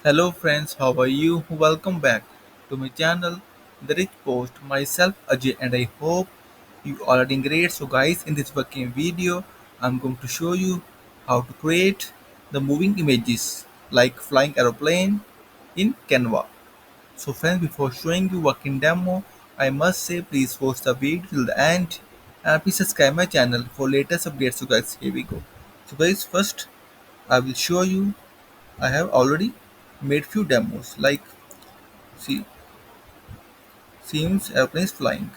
Hello friends, how are you? Welcome back to my channel, Therichpost. Myself Ajay and I hope you all are doing great. So guys, in this working video, I'm going to show you how to create the moving images like flying aeroplane in Canva. So friends, before showing you working demo, I must say please watch the video till the end and please subscribe my channel for latest updates. So guys, here we go. So guys, first I will show you I have already made few demos like see seems airplanes flying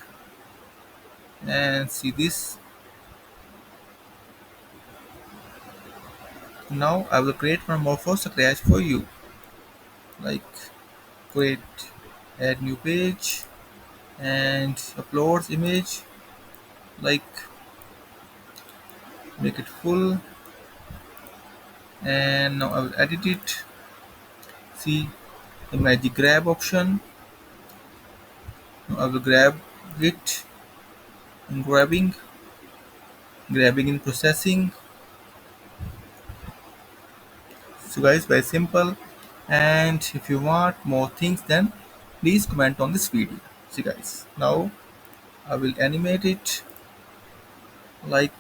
and see this. Now I will create one more for scratch for you like create add new page and uploads image like make it full and now I will edit it. See the magic grab option. Now I will grab it in grabbing in processing. So guys, very simple, and if you want more things then please comment on this video. See guys, now I will animate it like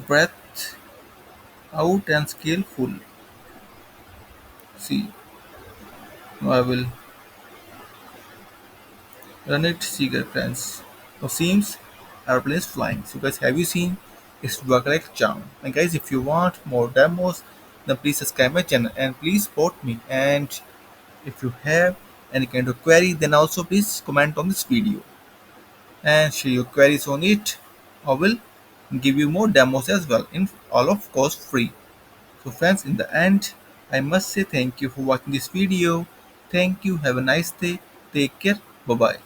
breath out and scale full. See, now I will run it. See guys, friends, now seems airplane is flying. So guys, have you seen it's work like charm? And guys, if you want more demos then please subscribe my channel and please support me. And if you have any kind of query then also please comment on this video and share your queries on it. I will give you more demos as well in all of course free. So friends, in the end I must say thank you for watching this video. Thank you, have a nice day, take care, bye bye.